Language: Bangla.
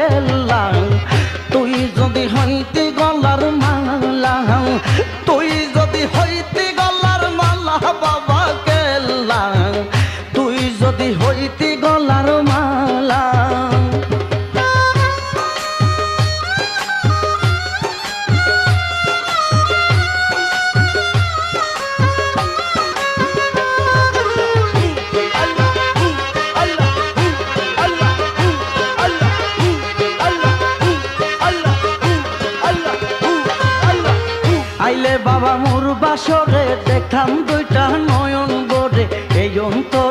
কেল্লা তুই যদি হইতি গলার মালা তুই যদি হইতি গলার মালা বাবা কেল্লা তুই যদি হইতি গলার মালা আইলে বাবা মোর বাসরে দেখাম দুইটা নয়ন গড়ে এই অন্তর